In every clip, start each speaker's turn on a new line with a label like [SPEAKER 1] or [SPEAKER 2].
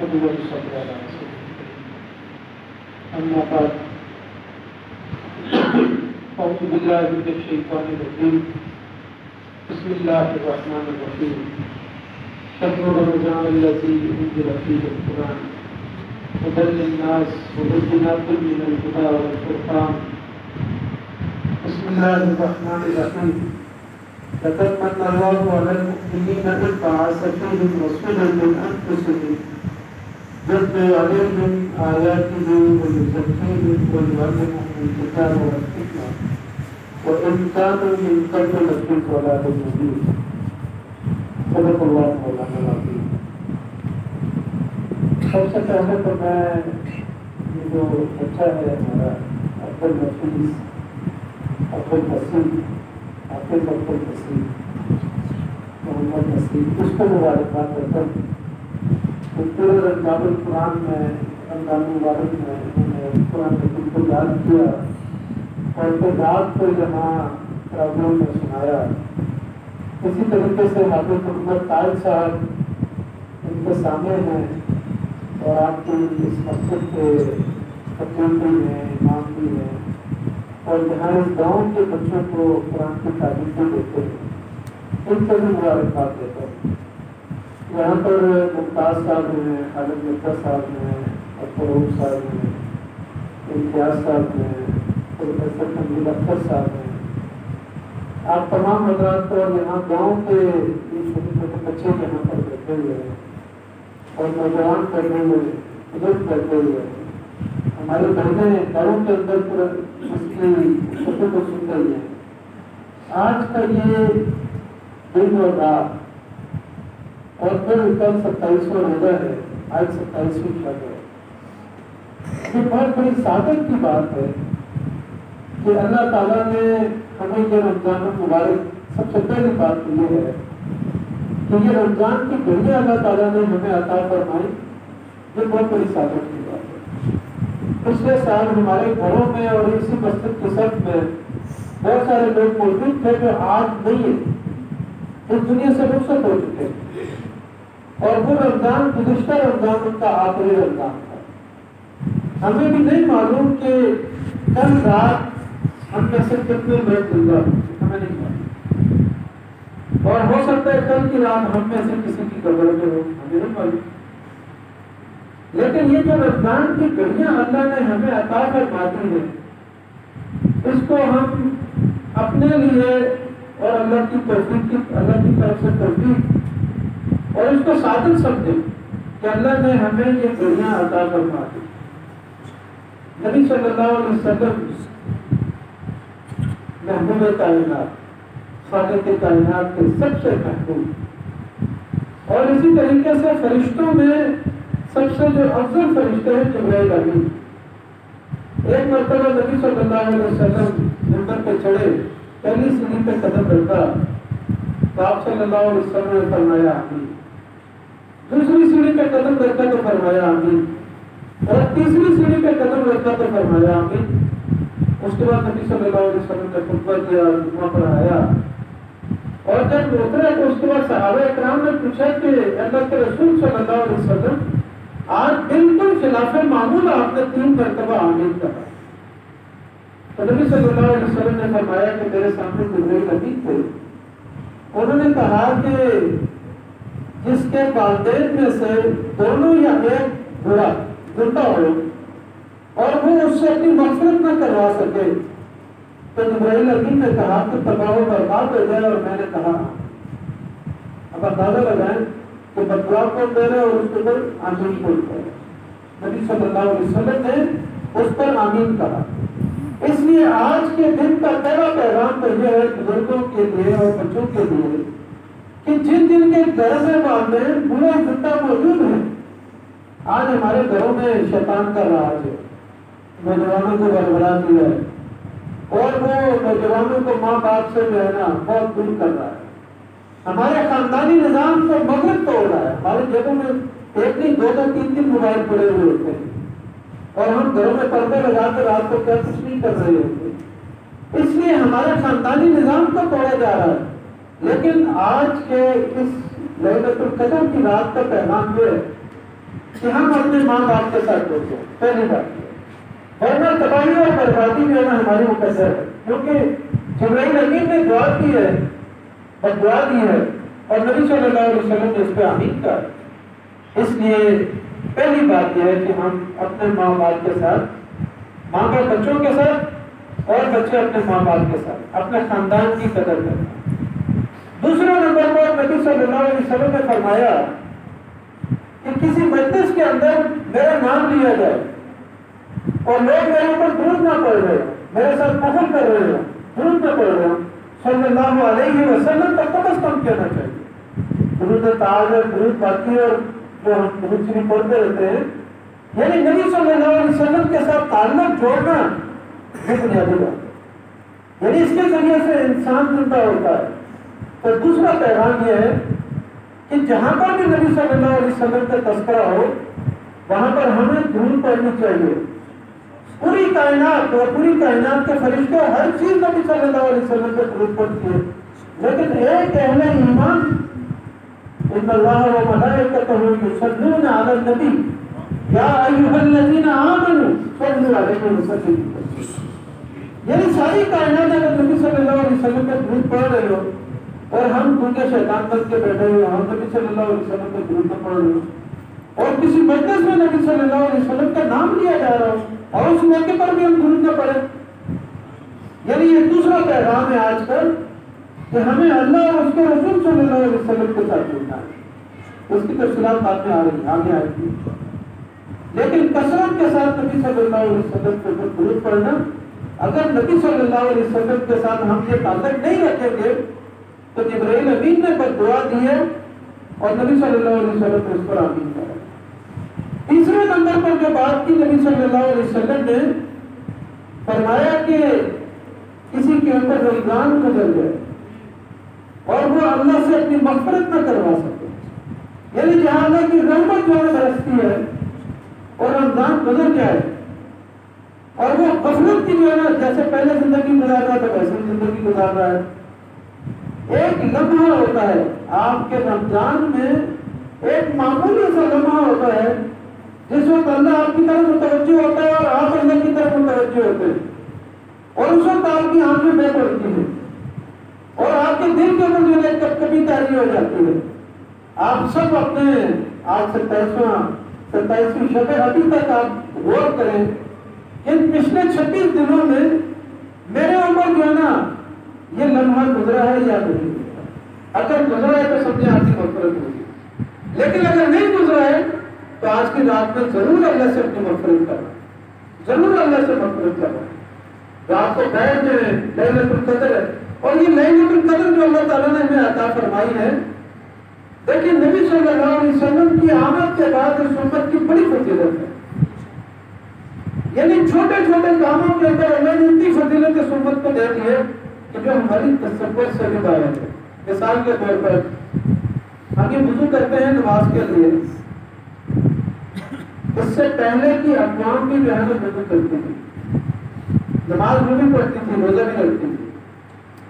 [SPEAKER 1] نحمده ونصلي على رسوله الكريم أما بعد أعوذ بالله من الشيطان الرجيم بسم الله الرحمن الرحيم شهر رمضان الذي أنزل فيه القرآن هدى للناس وبينات من الهدى والفرقان بسم الله الرحمن الرحيم لقد من الله على المؤمنين إذ بعث فيهم رسولا من أنفسهم يتلو عليهم آياته ويزكيهم ويعلمهم الكتاب والحكمة وإن كانوا من قبل لفي ضلال مبين صدق الله مولانا العظيم. سب سے پہلے تو میں یہ جو بچہ ہے ہمارا عبد النفیس عبد النصیر حافظ عبد النصیر محمد نصیر اس کو مبارکباد کرتا ہوں. پورے رمضان القرآن میں رمضان مبارک میں انہوں نے قرآن حکیم کو یاد کیا اور پھر رات کو یہاں پروگرام میں سنایا. اسی طریقے سے حافظ محمد طاہر صاحب ان کے سامنے ہیں اور آپ کی اس مسجد کے خطیب بھی ہیں امام بھی ہیں اور یہاں اس گاؤں کے بچوں کو قرآن کی تعلیم بھی دیتے ہیں. ان سے بھی مبارکباد دیتا ہوں. یہاں پر ممتاز صاحب ہیں, خالد مرزا صاحب ہیں, فروغ صاحب ہیں, امتیاز صاحب ہیں, پروفیسر تنویر اختر صاحب ہیں. آپ تمام حضرات کو یہاں گاؤں کے یہ چھوٹے چھوٹے بچے یہاں پر بیٹھے ہوئے ہیں اور نوجوان بیٹھے ہوئے ہیں, بزرگ بیٹھے ہوئے ہیں. ہماری بہنیں گھروں کے اندر پورے اس کی خطوں کو سن رہی ہیں. آج کا یہ دن اور رات اور پھر کل 27واں روزہ ہے, آج 27ویں شب ہے. یہ بہت بڑی سعادت کی بات ہے کہ اللہ تعالیٰ نے ہمیں یہ رمضان المبارک سب سے پہلی بات تو یہ ہے کہ یہ رمضان کی گھڑیاں اللہ تعالیٰ نے ہمیں عطا فرمائی. یہ بہت بڑی سعادت کی بات ہے. پچھلے سال ہمارے گھروں میں اور اسی مسجد کے صف میں بہت سارے لوگ موجود تھے جو آج نہیں ہے, اس دنیا سے رخصت ہو چکے ہیں اور وہ رمضان گزشتہ رمضان ان کا آخری رمضان تھا. ہمیں بھی نہیں معلوم کہ کل رات ہم میں سے کتنے لوگ زندہ ہمیں نہیں معلوم اور ہو سکتا ہے کل کی رات ہم میں سے کسی کی قبر میں ہو, ہمیں نہیں معلوم. لیکن یہ جو رمضان کی گھڑیاں اللہ نے ہمیں عطا فرمائی ہیں اس کو ہم اپنے لیے اور اللہ کی توفیق کی اللہ کی طرف سے توفیق اور اس کو سعادت سمجھیں کہ اللہ نے ہمیں یہ گھڑیاں عطا فرما دی. نبی صلی اللہ علیہ وسلم محبوب کائنات, خالق کائنات کے سب سے محبوب, اور اسی طریقے سے فرشتوں میں سب سے جو افضل فرشتے ہیں جبرائیل امین. ایک مرتبہ نبی صلی اللہ علیہ وسلم منبر پہ چڑھے, پہلی سیڑھی پہ قدم رکھا تو آپ صلی اللہ علیہ وسلم نے فرمایا آمین. دوسری سیڑھی پہ قدم رکھا تو فرمایا آمین, اور تیسری سیڑھی پہ قدم رکھا تو فرمایا آمین. اس کے بعد نبی صلی اللہ علیہ وسلم نے خطبہ دیا, جمعہ پڑھایا, اور جب اترے تو اس کے بعد صحابہ اکرام نے پوچھا کہ اللہ کے رسول صلی اللہ علیہ وسلم آج بالکل خلاف معمول آپ نے 3 مرتبہ آمین کہا. تو نبی صلی اللہ علیہ وسلم نے فرمایا کہ میرے سامنے جبرائیل امین تھے. انہوں نے کہا کہ جس کے والدین میں سے دونوں یا ایک برا زندہ ہو اور وہ اس سے اپنی مغفرت نہ کروا سکے تو جبرائیل امین نے کہا کہ تباہ و برباد ہو جائے, اور میں نے کہا اب اندازہ لگائیں کہ بدلاؤ کو دے رہے اور اس کے اوپر آمین بولتا ہے. نبی صلی اللہ علیہ وسلم نے اس پر آمین کہا. اس لیے آج کے دن کا پہلا پیغام تو یہ ہے بزرگوں کے لیے اور بچوں کے لیے کہ جن جن کے گھر میں والدین برے زندہ موجود ہیں, آج ہمارے گھروں میں شیطان کا راج ہے, نوجوانوں کو بربرا دیا ہے اور وہ نوجوانوں کو ماں باپ سے جو ہے نا بہت دور کر رہا ہے. ہمارے خاندانی نظام کو مغرب توڑ رہا ہے. ہمارے جگہوں میں 1 نہیں 2 2 3 3 موبائل پڑے ہوئے ہوتے ہیں اور ہم گھروں میں پردے لگا کر رات کو کیا کچھ نہیں کر رہے ہوتے. اس لیے ہمارے خاندانی نظام کو توڑا جا رہا ہے. لیکن آج کے اس ليلة القدر کی رات کا پیغام یہ ہے کہ ہم اپنے ماں باپ کے ساتھ جڑ جائیں، پہلی بات یہ، ورنہ تباہی اور بربادی جو ہے نا ہماری مقدر ہے، کیونکہ جبرائیل امین نے دعا کی ہے اور دعا دی ہے اور نبی صلی اللہ علیہ وسلم نے اس پہ آمین کہا۔ اس لیے پہلی بات یہ ہے کہ ہم اپنے ماں باپ کے ساتھ، ماں باپ بچوں کے ساتھ اور بچے اپنے ماں باپ کے ساتھ اپنے خاندان کی قدر کرنا۔ دوسرا نمبر پر نبی صلی اللہ علیہ وسلم نے فرمایا کہ کسی مجلس کے اندر میرا نام لیا جائے اور لوگ میرے اوپر درود نہ پڑھ رہے ہوں، میرے ساتھ نفل کر رہے ہوں، درود نہ پڑھ رہے ہوں، صلی اللہ علیہ وسلم کا کم از کم کہنا چاہیے۔ درود تاج اور درود باقی اور جو ہم درود شریف پڑھتے رہتے ہیں، یعنی نبی صلی اللہ علیہ وسلم کے ساتھ تعلق جوڑنا یہ بنیادی بات ہے، یعنی اس کے ذریعے سے انسان زندہ ہوتا ہے۔ تو دوسرا پیغام یہ ہے کہ جہاں پر بھی نبی صلی اللہ علیہ وسلم کا تذکرہ ہو وہاں پر ہمیں درود پڑھنی چاہیے۔ پوری کائنات اور پوری کائنات کے فرشتے ہر چیز نبی صلی اللہ علیہ وسلم سے درود پڑھتی ہے، لیکن ایک اہل ایمان ان اللہ و ملائکتہ یصلون علی النبی یا ایھا الذین آمنوا صلوا علیہ وسلم، یعنی ساری کائنات اگر نبی صلی اللہ علیہ وسلم کا درود پڑھ رہے ہو اور ہم کیونکہ شیطان بن کے بیٹھے ہوئے ہم نبی صلی اللہ علیہ وسلم کا درود نہ پڑھ رہے ہو اور کسی مجلس میں نبی صلی اللہ علیہ وسلم کا نام لیا جا رہا ہو اور اس موقع پر بھی ہم درود نہ پڑھیں، یعنی یہ دوسرا پیغام ہے آج کل کہ ہمیں اللہ اور اس کے رسول صلی اللہ علیہ وسلم کے ساتھ جڑنا ہے۔ اس کی تفصیلات بعد میں آ رہی ہیں، آگے آئے گی، لیکن کثرت کے ساتھ نبی صلی اللہ علیہ وسلم کے درود پڑھنا، اگر نبی صلی اللہ علیہ وسلم کے ساتھ ہم یہ تعلق نہیں رکھیں گے تو جبرائیل امین نے بد دعا دی ہے اور نبی صلی اللہ علیہ وسلم نے اس پر آمین کہا۔ تیسرے نمبر پر جو بات کی نبی صلی اللہ علیہ وسلم نے فرمایا کہ کسی کے اوپر رمضان گزر جائے اور وہ اللہ سے اپنی مغفرت نہ کروا سکے، یعنی جہاں اللہ کی رحمت جو ہے برستی ہے اور رمضان گزر جائے اور وہ غفلت کی جو ہے نا جیسے پہلے زندگی گزار رہا تھا ویسے زندگی گزار رہا ہے، ایک لمحہ ہوتا ہے آپ کے رمضان میں، ایک معمولی سا لمحہ ہوتا ہے جس وقت اللہ آپ کی طرف متوجہ ہوتا ہے اور آپ اللہ کی طرف متوجہ ہوتے ہیں اور اس وقت آپ کی آنکھیں بے پڑتی ہیں اور آپ کے دل کے اندر جو ہے کبھی تاری ہو جاتی ہے۔ آپ سب اپنے آج 27ویں شب ابھی تک آپ غور کریں کہ پچھلے 26 دنوں میں میرے اوپر جو ہے نا یہ لمحہ گزرا ہے یا نہیں گزرا، اگر گزرا ہے تو سمجھے آپ کی مغفرت ہوگی، لیکن اگر نہیں گزرا ہے تو آج کی رات میں ضرور اللہ سے اپنی مغفرت کرنا، ضرور اللہ سے مغفرت کرنا، رات کو بیٹھ جائیں، لیلۃ القدر ہے، اور یہ لیلۃ القدر جو اللہ تعالیٰ نے ہمیں عطا فرمائی ہے، دیکھیں نبی صلی اللہ علیہ وسلم کی آمد کے بعد اس امت کی بڑی فضیلت ہے، یعنی چھوٹے چھوٹے کاموں کے اندر اللہ نے اتنی فضیلت اس امت کو دے دی ہے کہ جو ہماری تصور سے بھی باہر ہے۔ مثال کے طور پر ہم یہ وضو کرتے ہیں نماز کے لیے، اس سے پہلے کی اقوام بھی جو ہے نا وضو کرتی تھی، نماز بھی پڑھتی تھی، روزہ بھی رکھتی تھی،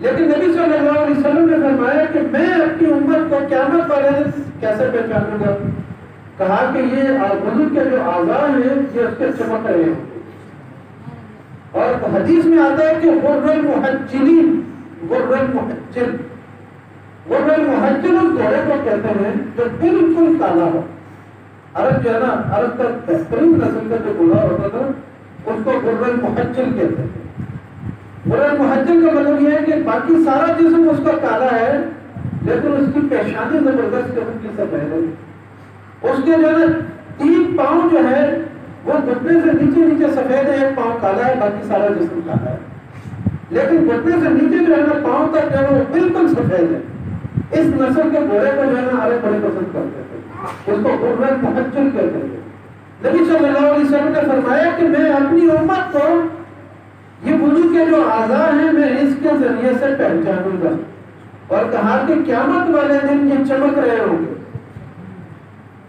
[SPEAKER 1] لیکن نبی صلی اللہ علیہ وسلم نے فرمایا کہ میں اپنی امت کو قیامت والے دن کیسے پہچانوں گا؟ کہا کہ یہ وضو کے جو اعضاء ہیں یہ اس کے چمک رہے ہیں، اور حدیث میں آتا ہے کہ غر المحجلین، غر المحجل، غر المحجل اس گھوڑے کو کہتے ہیں جو بالکل کالا ہو۔ عرب جو ہے نا، عرب کا بہترین نسل کا جو گھوڑا ہوتا تھا اس کو غر المحجل کہتے ہیں۔ غر المحجل کا مطلب یہ ہے کہ باقی سارا جسم اس کا کالا ہے لیکن اس کی پیشانی زبردست قسم کی سفید ہے، اس کے جو ہے نا 3 پاؤں جو ہے وہ گھٹنے سے نیچے سفید ہے، ایک پاؤں کالا ہے، باقی سارا جسم کالا ہے، لیکن گھٹنے سے نیچے جو ہے نا پاؤں تک جو ہے وہ بالکل سفید ہے۔ اس نسل کے گھوڑے کو جو ہے نا عرب بڑے پسند کرتے تھے، اس کو غر المحجل کہتے تھے۔ نبی صلی اللہ علیہ وسلم نے فرمایا کہ میں اپنی امت کو یہ وضو کے جو اعضاء ہیں میں اس کے ذریعے سے پہچانوں گا، اور کہا کہ قیامت والے دن یہ چمک رہے ہوں گے،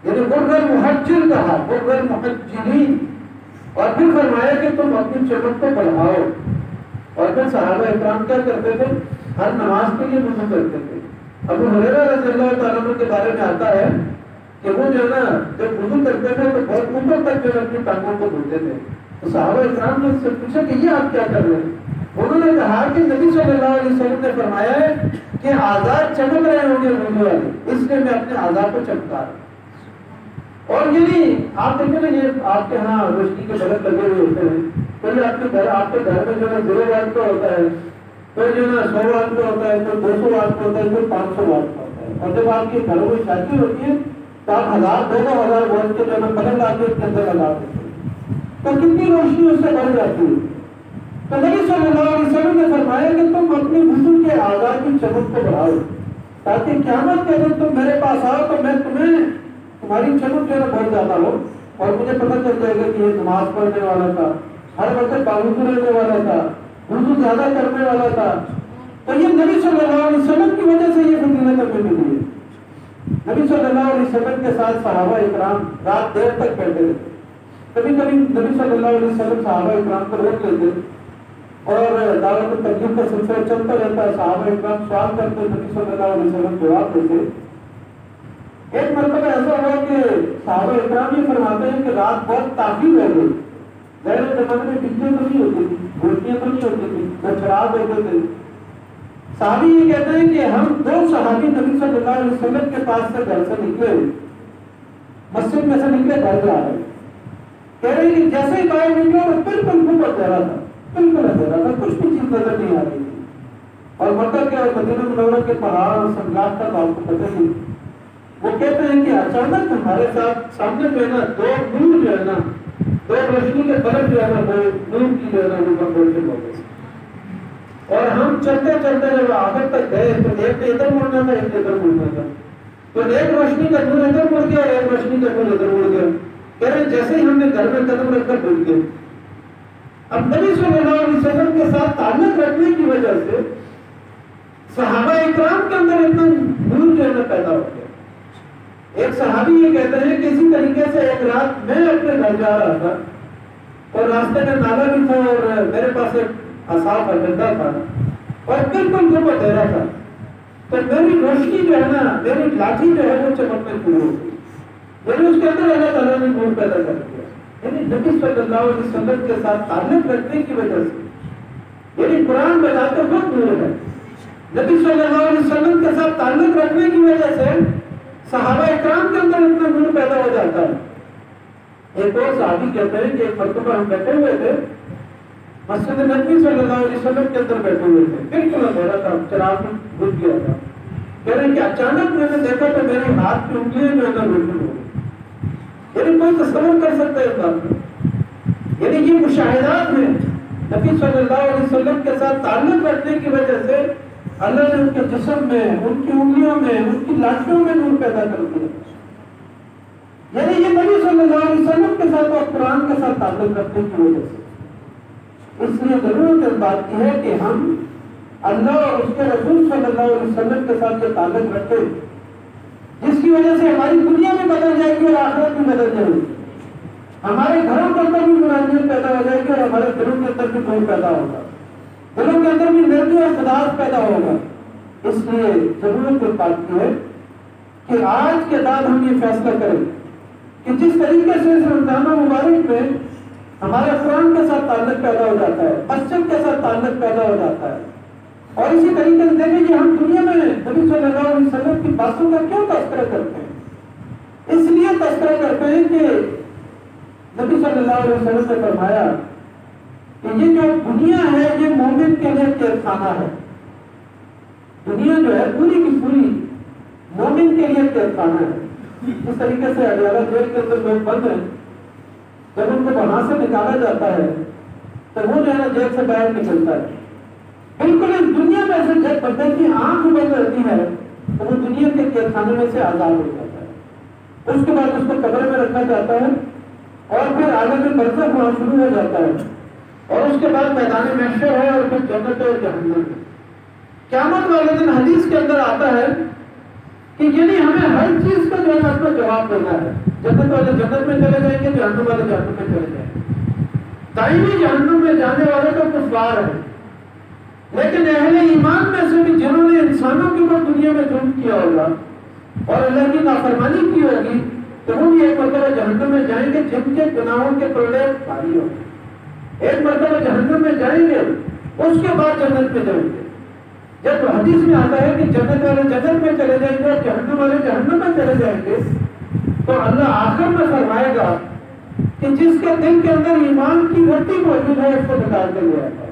[SPEAKER 1] یعنی غر المحجل کہا، غر المحجلین، اور پھر فرمایا کہ تم اپنی چمک کو بڑھاؤ۔ اور پھر صحابہ اکرام کیا کرتے تھے؟ ہر نماز کے لیے وضو کرتے تھے۔ ابو ہریرہ رضی اللہ تعالیٰ عنہ کے بارے میں آتا ہے کہ وہ جو ہے نا جب وضو کرتے تھے تو بہت اوپر تک جو ہے اپنی ٹانگوں کو دھوتے تھے. تو صحابہ اکرام نے اس سے پوچھا کہ یہ آپ کیا کر رہے ہیں؟ انہوں نے کہا کہ نبی صلی اللہ علیہ وسلم نے فرمایا ہے کہ اعضاء چمک رہے ہوں گے وضو والے، اس لیے میں اپنے اعضاء کو چمکا رہا ہوں. اور یعنی آپ دیکھیں نا یہ آپ کے ہاں روشنی کے بلب لگے ہوئے ہوتے ہیں، کوئی آپ کے گھر میں جو ہے 0 واٹ کا ہوتا ہے، کوئی جو ہے نا 100 واٹ کا ہوتا ہے، کوئی 200 واٹ کا ہوتا ہے، کوئی 500 واٹ کا ہوتا ہے. اور جب آپ کے گھروں میں شادی ہوتی ہے تو آپ 1000-2000 واٹ کے جو ہے نا بلب لا کے اس کے اندر لگا دیتے ہیں، تو کتنی روشنی اس سے بڑھ جاتی ہے. تو نبی صلی اللہ علیہ وسلم نے فرمایا کہ تم اپنے وضو کے اعضاء کی چمک کو بڑھاؤ تاکہ قیامت کے دن تم میرے پاس آؤ تو میں تمہاری چمک جو ہے بہت زیادہ ہو اور مجھے پتہ چل جائے گا کہ یہ نماز پڑھنے والا تھا، ہر وقت باوضو رہنے والا تھا، وضو زیادہ کرنے والا تھا. تو یہ نبی صلی اللہ علیہ وسلم کی وجہ سے یہ فضیلت ہمیں ملی ہے. نبی صلی اللہ علیہ وسلم کے ساتھ صحابہ اکرام رات دیر تک بیٹھے رہتے. کبھی کبھی نبی صلی اللہ علیہ وسلم صحابہ اکرام کو روک لیتے اور دعوت تبلیغ کا سلسلہ چلتا رہتا ہے. صحابہ اکرام سوال کرتے، نبی صلی اللہ علیہ وسلم جواب دیتے. ایک مرتبہ ایسا ہوا کہ صحابہ اکرام یہ فرماتے ہیں کہ رات بہت تاخیر ہو گئی. ظاہر زمانے میں بجلی تو نہیں ہوتی تھی، روٹیاں تو نہیں ہوتی تھی، نہ چراغ ہوتے تھے. صحابی یہ کہتے ہیں کہ ہم 2 صحابی نبی صلی اللہ علیہ وسلم کے پاس سے گھر سے نکلے، مسجد میں سے نکلے گھر جا رہے. کہہ رہے ہیں کہ جیسے ہی باہر نکلے تو بالکل گھوم اندھیرا تھا، بالکل اندھیرا تھا، کچھ بھی چیز نظر نہیں آ رہی تھی. اور مطلب کہ مدینہ منورہ کے پہاڑ اور سنگلاٹ کا تو آپ کو پتہ ہی. وہ کہتے ہیں کہ اچانک ہمارے ساتھ سامنے جو ہے نا 2 نور جو ہے نا 2 روشنی کے بلب جو ہے نا وہ نور کی جو ہے نا وہ روشن ہو گئی. اور ہم چلتے چلتے جب آخر تک گئے تو ایک ادھر مڑنا تھا، ایک ادھر مڑنا تھا. تو ایک روشنی کا نور ادھر مڑ گیا اور ایک روشنی کا نور ادھر مڑ گیا. کہہ رہے جیسے ہی ہم نے گھر میں قدم رکھ کر ڈول گئے. اب نبی صلی اللہ علیہ وسلم کے ساتھ تعلق رکھنے کی وجہ سے صحابہ اکرام کے اندر اتنا نور جو ہے نا پیدا ہو گیا. ایک صحابی یہ کہتے ہیں کہ اسی طریقے سے ایک رات میں اپنے گھر جا رہا تھا اور راستے میں نالا بھی تھا اور میرے پاس ایک عصا کا ڈنڈا تھا اور بالکل گھوم اندھیرا تھا. تو میری روشنی جو ہے نا، میری لاٹھی جو ہے وہ چمکنے شروع ہو گئی. یعنی اس کے اندر اللہ تعالیٰ نے نور پیدا کر دیا. یعنی نبی صلی اللہ علیہ وسلم کے ساتھ تعلق رکھنے کی وجہ سے، یعنی قرآن میں لاتے وقت نور ہے. نبی صلی اللہ علیہ وسلم کے ساتھ تعلق رکھنے کی وجہ سے صحابہ اکرام کے اندر اتنا نور پیدا ہو جاتا ہے. ایک اور صحابی کہتے ہیں کہ ایک مرتبہ ہم بیٹھے ہوئے تھے مسجد نبی صلی اللہ علیہ وسلم کے اندر بیٹھے ہوئے تھے، بالکل اندھیرا تھا، چراغ میں بجھ گیا تھا. کہہ رہے ہیں کہ اچانک میں نے دیکھا تو میرے ہاتھ کی انگلیاں جو ہے نا روشن ہو گئی. یعنی کوئی تصور کر سکتا ہے اس بات کو. یعنی یہ مشاہدات ہیں نبی صلی اللہ علیہ وسلم کے ساتھ تعلق رکھنے کی وجہ سے اللہ نے ان کے جسم میں، ان کی انگلیوں میں، ان کی لاٹھیوں میں نور پیدا کر دیا. یعنی یہ نبی صلی اللہ علیہ وسلم کے ساتھ اور قرآن کے ساتھ تعلق رکھنے کی وجہ سے. اس لیے ضرورت اس بات کی ہے کہ ہم اللہ اور اس کے رسول صلی اللہ علیہ وسلم کے ساتھ جو تعلق رکھیں، جس کی وجہ سے ہماری دنیا میں بدل جائے گی اور آخرت میں بدل جائے گی. ہمارے گھروں کے اندر بھی نورانیت پیدا ہو جائے گی اور ہمارے دلوں کے اندر بھی نور پیدا ہوگا، دلوں کے اندر بھی نرمی اور خداعت پیدا ہوگا. اس لیے ضرورت اس بات کی ہے کہ آج کے بعد ہم یہ فیصلہ کریں کہ جس طریقے سے اس رمضان مبارک میں ہمارے قرآن کے ساتھ تعلق پیدا ہو جاتا ہے، مسجد کے ساتھ تعلق پیدا ہو جاتا ہے، اور اسی طریقے سے دیکھیں کہ ہم دنیا میں نبی صلی اللہ علیہ وسلم کی باتوں کا کیوں تذکرہ کرتے ہیں؟ اس لیے تذکرہ کرتے ہیں کہ نبی صلی اللہ علیہ وسلم نے فرمایا کہ یہ جو دنیا ہے یہ مومن کے لیے قید خانہ ہے. دنیا جو ہے پوری کی پوری مومن کے لیے قید خانہ ہے. اس طریقے سے اڈیالہ جیل کے اندر لوگ بند ہیں، جب ان کو وہاں سے نکالا جاتا ہے تو وہ جو ہے نا جیل سے باہر نکلتا ہے. بالکل اس دنیا میں سے جب بندے کی آنکھ بند رہتی ہے تو وہ دنیا کے قید خانے میں سے آزاد ہو جاتا ہے. اس کے بعد اس کو قبر میں رکھا جاتا ہے اور پھر عالم برزخ وہاں شروع ہو جاتا ہے اور اس کے بعد میدان محشر ہے اور پھر جنت اور جہنم ہے. قیامت والے دن حدیث کے اندر آتا ہے کہ یعنی ہمیں ہر چیز کا جو ہے اس کا جواب دینا ہے. جنت والے جنت میں چلے جائیں گے، جہنم والے جہنم میں چلے جائیں گے. دائمی جہنم میں جانے والے تو کفار ہیں، لیکن اہل ایمان میں سے بھی جنہوں نے انسانوں کے اوپر دنیا میں ظلم کیا ہوگا، اور اللہ کی نافرمانی کی ہوگی تو وہ بھی ایک مرتبہ جہنم میں جائیں گے جن کے گناہوں کے پلڑے بھاری ہوں گے. ایک مرتبہ جہنم میں جائیں گے اس کے بعد جنت میں جائیں گے. جب حدیث میں آتا ہے کہ جنت والے جنت میں چلے جائیں گے اور جہنم والے جہنم میں چلے جائیں گے تو اللہ آخر میں فرمائے گا کہ جس کے دل کے اندر ایمان کی گھٹی موجود ہے اس کو نکال کے لے آتا ہے.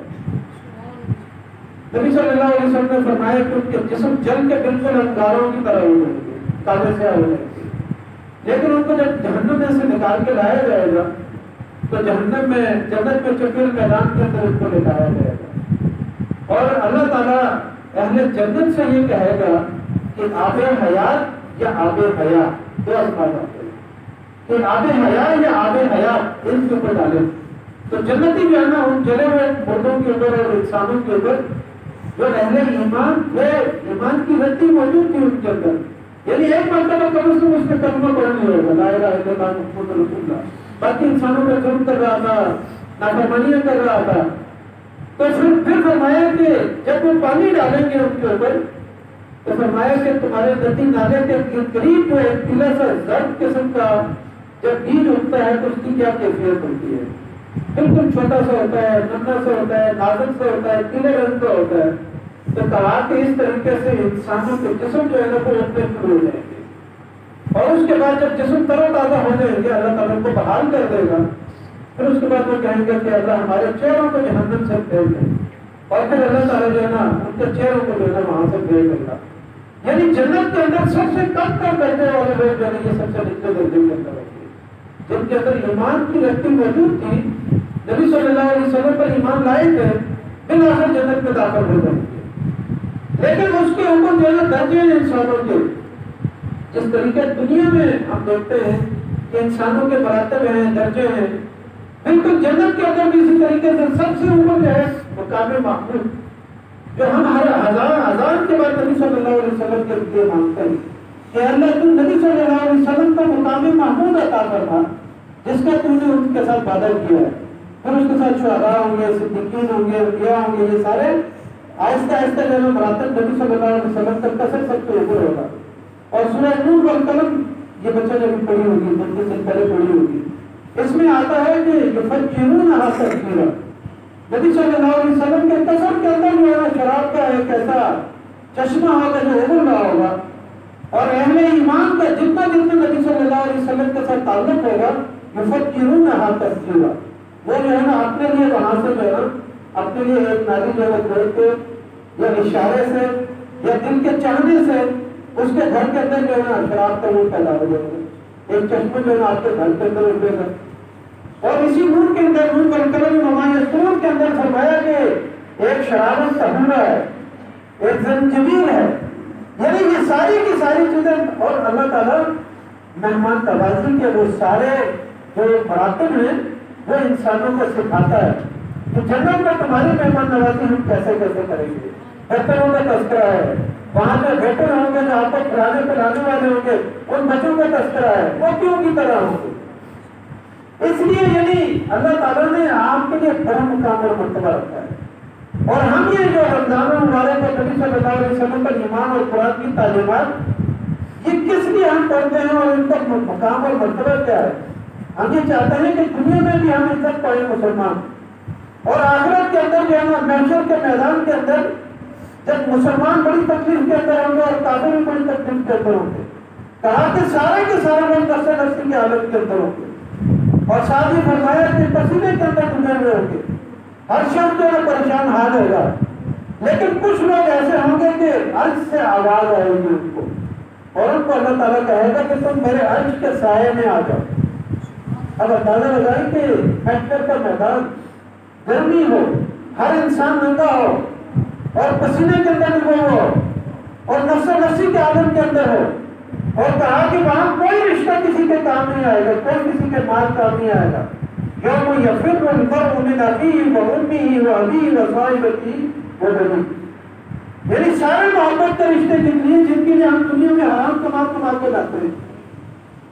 [SPEAKER 1] نبی صلی اللہ علیہ وسلم نے فرمایا کہ ان کے جسم جل کے بالکل انگاروں کی طرح ہو جائیں گے, کالے سے ہو جائیں گے, لیکن ان کو جب جہنم میں سے نکال کے لایا جائے گا تو جہنم میں جنت میں چپیل میدان کے اندر ان کو لٹایا جائے گا اور اللہ تعالیٰ اہل جنت سے یہ کہے گا کہ آب حیات یا آب حیات دو الفاظ آتے ہیں کہ آب حیات یا آب حیات ان کے اوپر ڈالیں تو جنتی جو ہے نا ان جلے ہوئے مردوں کے اوپر اور انسانوں کے اوپر جو اہل ایمان وہ ایمان کی رتی موجود تھی ان کے اندر, یعنی ایک مرتبہ کم از کم اس میں کلمہ پڑھنے ہوگا لا الہ الا اللہ محمد رسول اللہ, باقی انسانوں کا جرم کر رہا تھا, نافرمانیاں کر رہا تھا. تو پھر فرمایا کہ جب وہ پانی ڈالیں گے ان کے اوپر تو فرمایا کہ تمہارے ندی نالے کے قریب جو ایک پیلا سا زرد قسم کا جب بیج اگتا ہے تو اس کی کیا کیفیت ہوتی ہے, بالکل چھوٹا سا ہوتا ہے, ننھا سا ہوتا ہے, نازک سا ہوتا ہے, پیلے رنگ کا ہوتا ہے. تو کہا کہ اس طریقے سے انسانوں کے جسم جو ہے نا وہ اپنے شروع ہو جائیں گے اور اس کے بعد جب جسم تر و تازہ ہو جائیں گے اللہ تعالیٰ کو بحال کر دے گا. پھر اس کے بعد وہ کہیں گے کہ اللہ ہمارے چہروں کو جہنم سے پھیر دیں اور پھر اللہ تعالیٰ جو ہے نا ان کے چہروں کو جو ہے نا وہاں سے بھیج دے گا. یعنی جنت کے اندر سب سے کم درجے والے لوگ جو ہے یہ سب سے نچلے درجے کے اندر ہوتے ہیں جن کے اندر ایمان کی رتی موجود تھی, نبی صلی اللہ علیہ وسلم پر ایمان لائے تھے, بالآخر جنت میں داخل ہو جائیں گے. لیکن اس کے اوپر جو ہے درجے ہیں انسانوں کے, جس طریقے دنیا میں ہم دیکھتے ہیں کہ انسانوں کے مراتب ہیں, درجے ہیں, بالکل جنت کے اندر بھی اسی طریقے سے سب سے اوپر جو ہے مقام محمود جو ہم ہر اذان کے بعد نبی صلی اللہ علیہ وسلم کے لیے مانگتے ہیں کہ اللہ تم نبی صلی اللہ علیہ وسلم کا مقام محمود عطا فرما جس کا تم نے ان کے ساتھ وعدہ کیا ہے. پھر اس کے ساتھ شہداء ہوں گے, صدیقین ہوں گے, انبیاء ہوں گے, یہ سارے آہستہ آہستہ جو ہے مراتب نبی صلی اللہ علیہ وسلم تک کا سب سے اوپر ہوگا. اور سورہ نور والقلم یہ بچہ جب پڑھی ہوگی, بچے سے پہلے پڑھی ہوگی, اس میں آتا ہے کہ یفجرونہا تفجیرا, نبی صلی اللہ علیہ وسلم کے قسم کے اندر جو ہے شراب کا ایک ایسا چشمہ ہوگا جو ابل رہا ہوگا اور اہل ایمان کا جتنا نبی صلی اللہ علیہ وسلم کے ساتھ تعلق ہوگا یفجرونہا تفجیرا, وہ جو ہے نا اپنے لیے وہاں سے جو ہے نا اپنے لیے ایک نالی جو ہے کھول کے یا اشارے سے یا دل کے چاہنے سے اس کے گھر کے اندر جو ہے نا شراب کا نور پیدا ہو جائے گا, ایک چشمہ جو ہے نا آپ کے گھر کے اندر اٹھے گا. اور اسی نور کے اندر نور والقلم وما یسطرون کے اندر فرمایا کہ ایک شراب طہورہ ہے, ایک زنجبیل ہے, یعنی یہ ساری کی ساری چیزیں. اور اللہ تعالیٰ مہمان نوازی کے وہ سارے جو مراتب ہیں وہ انسانوں کو سکھاتا ہے کہ جنت میں تمہاری مہمان نوازی ہم کیسے کیسے کریں گے. بہتروں کا تذکرہ ہے, وہاں جو بہتر ہوں گے جو آپ کو کھلانے پلانے والے ہوں گے ان بچوں کا تذکرہ ہے, وہ کیوں کی طرح ہوں گے. اس لیے یعنی اللہ تعالیٰ نے آپ کے لیے بڑا مقام اور مرتبہ رکھا ہے. اور ہم یہ جو رمضان مبارک اور نبی صلی اللہ علیہ وسلم پر ایمان اور قرآن کی تعلیمات یہ کس لیے ہم پڑھتے ہیں اور ان کا مقام اور مرتبہ کیا ہے. ہم یہ چاہتے ہیں کہ دنیا میں بھی ہم عزت پائیں مسلمان, اور آخرت کے اندر جو ہے نا محشر کے میدان کے اندر جب مسلمان بڑی تکلیف کے اندر ہوں گے اور کافر بھی بڑی تکلیف کے اندر ہوں گے, کہا کہ سارے کے سارے لوگ نفس نفسی کی حالت کے اندر ہوں گے اور ساتھ ہی فرمایا کہ پسینے کے اندر گزر ہوئے ہوں گے, ہر شخص جو ہے پریشان حال ہوگا. لیکن کچھ لوگ ایسے ہوں گے کہ عرش سے آواز آئے گی ان کو اور ان کو اللہ تعالیٰ کہے گا کہ تم میرے عرش کے سائے میں آ جاؤ. اب اندازہ لگائیں کہ محشر کا میدان گرمی ہو, ہر انسان ننگا ہو اور پسینے کے اندر ڈوبا ہو اور نفس نفسی کے عالم کے اندر ہو, اور کہا کہ وہاں کوئی رشتہ کسی کے کام نہیں آئے گا, کوئی کسی کے مال کام نہیں آئے گا. یوم یفر المرء من اخیہ وامہ وابیہ وصاحبتہ وبنیہ, یعنی سارے محبت کے رشتے جن کے لیے ہم دنیا میں حرام کما کے لاتے ہیں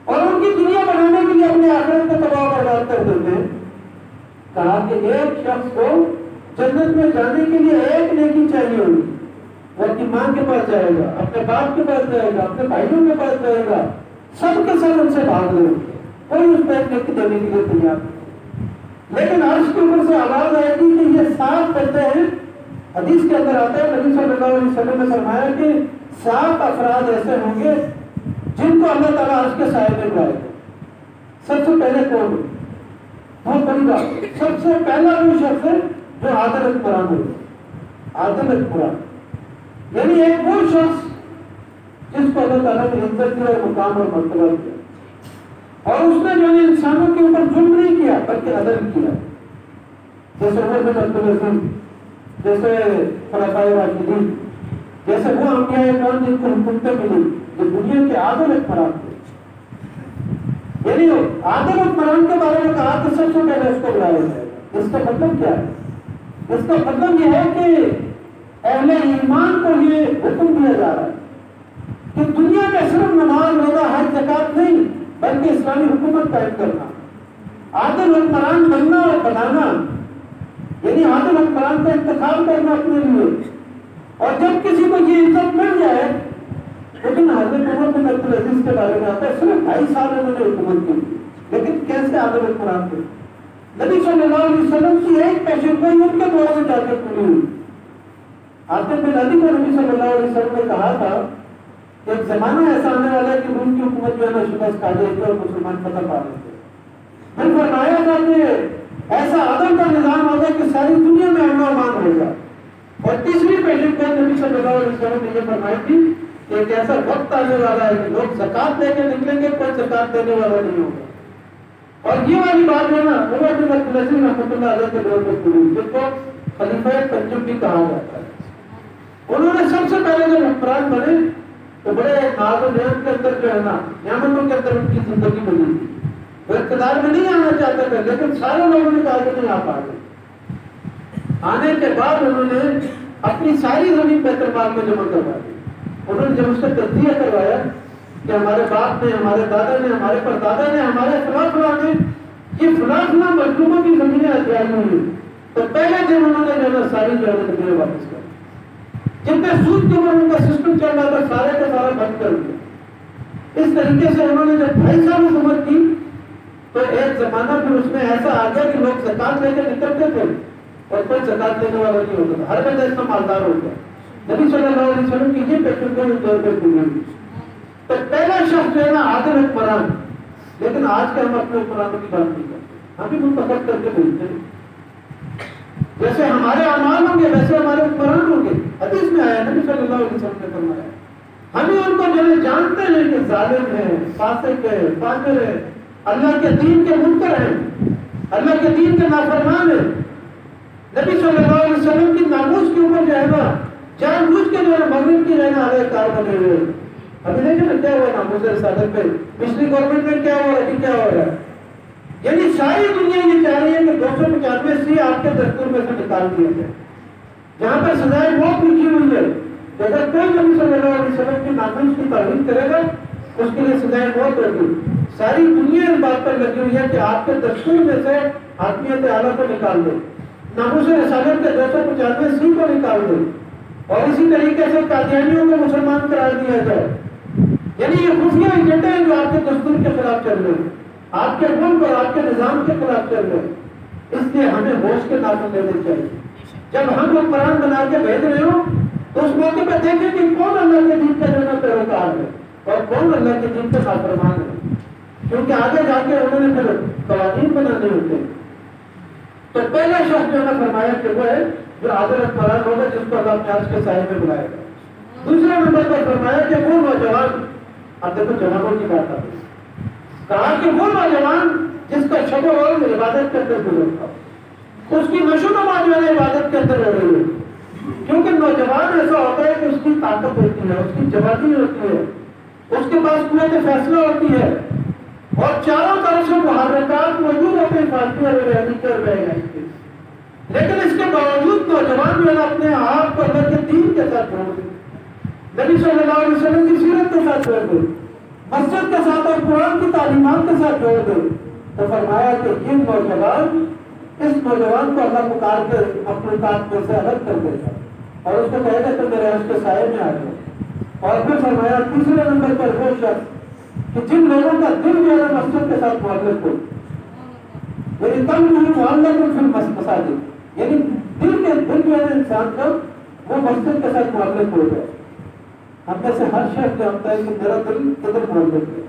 [SPEAKER 1] اور ان کی دنیا بنانے کے لیے اپنے آخرت کو تباہ برباد کر دیتے ہیں. کہا کہ ایک شخص کو جنت میں جانے کے لیے ایک نیکی چاہیے ہوگی, وہ اپنی ماں کے پاس جائے گا، اپنے باپ کے پاس جائے گا، اپنے بھائیوں کے پاس جائے گا، سب کے سب ان سے بھاگ رہے ہوں گے، کوئی اس پہ ایک نیکی دینے کے لیے تیار نہیں۔ لیکن عرش کے اوپر سے آواز آئے گی کہ یہ 7 بندے ہیں، حدیث کے اندر آتا ہے نبی صلی اللہ علیہ وسلم نے فرمایا کہ 7 افراد ایسے ہوں گے جن کو اللہ تعالیٰ عرش کے سائے میں بلائے گا۔ سب سے پہلے کون ہے؟ بہت بڑی بات، سب سے پہلا وہ شخص ہے جو عادل حکمران ہوگا، عادل حکمران، یعنی ایک وہ شخص جس کو اللہ تعالیٰ نے عزت دیا اور مقام اور مرتبہ دیا، اور اس نے جو ہے انسانوں کے اوپر ظلم نہیں کیا بلکہ عدل کیا، جیسے عمر بن عبدالعزیز، جیسے خلفائے راشدین، جیسے وہ انبیاء کرام جن کو حکومتیں ملی جو دنیا کے عادل حکمران تھے۔ یعنی عادل حکمران کے بارے میں کہا کہ سب سے پہلے اس کو بلایا جائے گا۔ اس کا مطلب کیا ہے؟ اس کا مطلب یہ ہے کہ اہل ایمان کو یہ حکم دیا جا رہا ہے کہ دنیا میں صرف نماز روزہ حج زکات نہیں بلکہ اسلامی حکومت قائم کرنا، عادل حکمران بننا اور بنانا، یعنی عادل حکمران کا انتخاب کرنا اپنے لیے۔ اور جب کسی کو یہ عزت مل جائے، لیکن حضرت عمر بن عبدالعزیز کے بارے میں آتا ہے صرف 2.5 سال انہوں نے حکومت کی، لیکن کیسے عادل حکمران تھے؟ نبی صلی اللہ علیہ وسلم کی ایک پیشن گوئی ان کے دور میں جا کے پوری ہوئی۔ عاطف بن عدی کو نبی صلی اللہ علیہ وسلم نے کہا تھا کہ ایک زمانہ ایسا آنے والا ہے کہ روم کی حکومت جو ہے نا شکست کھا جائے گی اور مسلمان فتح پا لیں گے۔ پھر فرمایا تھا کہ ایسا عدل کا نظام ہوگا کہ ساری دنیا میں امن و امان ہوگا۔ اور تیسری پیشن گوئی نبی صلی اللہ علیہ وسلم نے یہ فرمائی تھی کہ ایک ایسا وقت آنے والا ہے کہ لوگ زکات دے کے نکلیں گے، کوئی زکات دینے والا نہیں ہوگا۔ اور یہ والی بات ہے نا عمر بن عبدالعزیز رحمۃ اللہ علیہ کے دور میں پوری، جس کو خلیفہ پنجم بھی کہا جاتا ہے۔ انہوں نے سب سے پہلے جب حکمران بنے تو بڑے ناز و نعمت کے اندر جو ہے نا نعمتوں کے اندر ان کی زندگی بنی تھی۔ وہ اقتدار میں نہیں آنا چاہتے تھے، لیکن سارے لوگوں نے کہا کہ نہیں آپ آ گئے۔ آنے کے بعد انہوں نے اپنی ساری زمین بیت المال میں جمع کروا دی۔ انہوں نے جب اس سے تجزیہ کروایا کہ ہمارے باپ نے، ہمارے دادا نے، ہمارے پردادا نے، ہمارے فلاں فلاں نے یہ فلاں فلاں مظلوموں کی زمینیں ہتھیار ہوئی، تو پہلے دن انہوں نے جو ہے ساری جو ہے زمینیں واپس کر جتنے سود کے اوپر ان کا سسٹم چل رہا تھا سارے کا سارا بند کر دیا۔ اس طریقے سے انہوں نے جب 2.5 سال حکومت کی تو ایک زمانہ پھر اس میں ایسا آ گیا کہ لوگ زکات لے کے نکلتے تھے اور کوئی زکات دینے والا نہیں ہوتا تھا، ہر بندہ اتنا مالدار ہو گیا۔ نبی صلی اللہ علیہ وسلم کی یہ پیشن گوئی اس دور پہ پوری ہوئی۔ تو پہلا شخص جو ہے نا عادل حکمران، لیکن آج کے ہم اپنے حکمرانوں کی بات نہیں کرتے، ہم بھی منتخب کر کے بھیجتے ہیں۔ جیسے ہمارے اعمال ہوں گے ویسے ہمارے حکمران ہوں گے، حدیث میں آیا نبی صلی اللہ علیہ وسلم نے فرمایا۔ ہم ہی ان کو جو ہے جانتے ہیں کہ ظالم ہے، فاسق ہے، فاجر ہے، اللہ کے دین کے منکر ہیں، اللہ کے دین کے نافرمان ہیں۔ نبی صلی اللہ علیہ وسلم کی ناموس کے اوپر جو ہے نا جان بوجھ کے جو ہے مغرب کی رہنے والے کار بنے ہوئے۔ ابھی دیکھیں نا کیا ہوا ناموس رسالت پہ، پچھلی گورنمنٹ میں کیا ہوا، ابھی کیا ہو رہا ہے۔ یعنی ساری دنیا یہ چاہ رہی ہے کہ 295 سی آپ کے دستور میں سے نکال دیا جائے، جہاں پر سزائے موت لکھی ہوئی ہے۔ اگر کوئی نبی صلی اللہ علیہ وسلم کی ناموس کی توہین کرے گا اس کے لیے سزائے موت ہوگی۔ ساری دنیا اس بات پر لگی ہوئی ہے کہ آپ کے دستور میں سے حاکمیت اعلیٰ کو نکال دو، ناموس رسالت کے 295 سی کو نکال دو، اور اسی طریقے سے قادیانیوں کو مسلمان قرار دیا جائے۔ یعنی یہ خفیہ ایجنڈے ہیں جو آپ کے دستور کے خلاف چل رہے ہیں، آپ کے ملک اور آپ کے نظام کے خلاف چل رہے ہیں۔ اس لیے ہمیں ہوش کے ناخن لینے چاہیے۔ جب ہم حکمران بنا کے بھیج رہے ہوں تو اس موقع پہ دیکھیں کہ کون اللہ کے دین کا جو ہے پیروکار ہے اور کون اللہ کے دین کا نافرمان ہے، کیونکہ آگے جا کے انہوں نے پھر قوانین بنانے ہوتے ہیں۔ تو پہلا شخص جو ہے فرمایا کہ وہ ہے جو عادل حکمران ہوگا جس کو اللہ اپنے عرش کے سائے میں بلائے گا۔ دوسرے نمبر پر فرمایا کہ وہ نوجوان، اب دیکھو جوانوں کی بات آتی ہے، کہا کہ وہ نوجوان جس کا شب و روز عبادت کے اندر گزرتا ہو، اس کی نشو و نما جو ہے عبادت کے اندر ہو رہی ہے، کیونکہ نوجوان ایسا ہوتا ہے کہ اس کی طاقت ہوتی ہے، اس کی جوانی ہوتی ہے، اس کے پاس قوت فیصلہ ہوتی ہے، اور چاروں طرف سے محرکات موجود ہوتے ہیں فالتو اور رہنی کے اور بہنائی کے، لیکن اس کے باوجود نوجوان جو ہے اپنے آپ کو اللہ کے دین کے ساتھ جوڑ دے، نبی صلی اللہ علیہ وسلم کی سیرت کے ساتھ جوڑ دے، مسجد کے ساتھ اور قرآن کی تعلیمات کے ساتھ جوڑ دے، تو فرمایا کہ یہ نوجوان، اس نوجوان کو اللہ پکار کے اپنے کام میں سے الگ کر دے گا اور اس کو کہے گا تو میرے عرش کے سائے میں آ جائے. اور پھر فرمایا تیسرے نمبر پر وہ شخص کہ جن لوگوں کا دل جو ہے مسجد کے ساتھ معلق ہو, یعنی تم نہیں معلق ہو پھر مساجد, یعنی دل جو ہے انسان کا وہ مسجد کے ساتھ معلق ہو جائے. ہم میں سے ہر شخص جانتا ہے کہ میرا دل کدھر معلق ہے.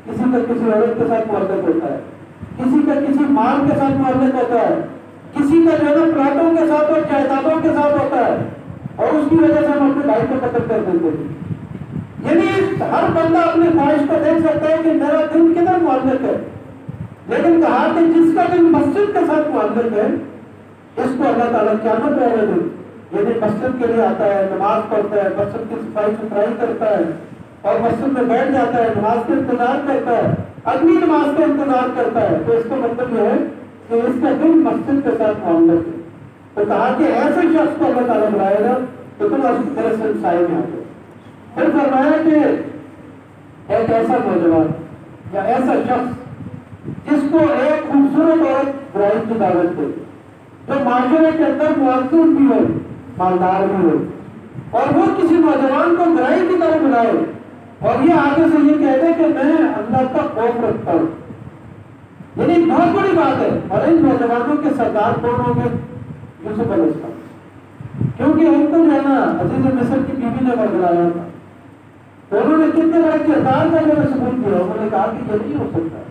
[SPEAKER 1] کسی کا کسی عورت کے ساتھ معلق ہوتا ہے, کسی کا کسی مال کے ساتھ معلق ہوتا ہے, کسی کا جو ہے نا پلاٹوں کے ساتھ اور جائیدادوں کے ساتھ ہوتا ہے, اور اس کی وجہ سے ہم اپنے بھائی کو قتل کر دیتے ہیں. یعنی ہر بندہ اپنی خواہش کو دیکھ سکتا ہے کہ میرا دل کدھر معلق ہے, لیکن کہا کہ جس کا دل مسجد کے ساتھ معلق ہے اس کو اللہ تعالیٰ قیامت والے دن یعنی مسجد کے لیے آتا ہے, نماز پڑھتا ہے, مسجد کی صفائی ستھرائی کرتا ہے اور مسجد میں بیٹھ جاتا ہے, نماز کا انتظار کرتا ہے, اگلی نماز کا انتظار کرتا ہے, تو اس کا مطلب یہ ہے کہ اس کا دل مسجد کے ساتھ معاملت ہے. تو کہا کہ ایسے شخص کو اللہ تعالیٰ بلائے گا تو تم میرے سے سائے میں آ جاؤ. پھر فرمایا کہ ایک ایسا نوجوان یا ایسا شخص جس کو ایک خوبصورت عورت برائی کی دعوت دے, جو معاشرے کے اندر معذور بھی ہو, مالدار بھی ہو, اور وہ کسی نوجوان کو برائی کی طرف بلائے اور یہ آگے سے یہ کہتے کہ میں اللہ کا خوف رکھتا ہوں. یعنی بہت بڑی بات ہے. اور ان نوجوانوں کے سردار کون ہوں گے؟ یوسف علیہ السلام, کیونکہ ان کو جو ہے نا عزیز مصر کی بیوی نے برگلایا تھا. تو انہوں نے کتنے بڑے کردار کا جو ہے ثبوت دیا. انہوں نے کہا کہ یہ نہیں ہو سکتا,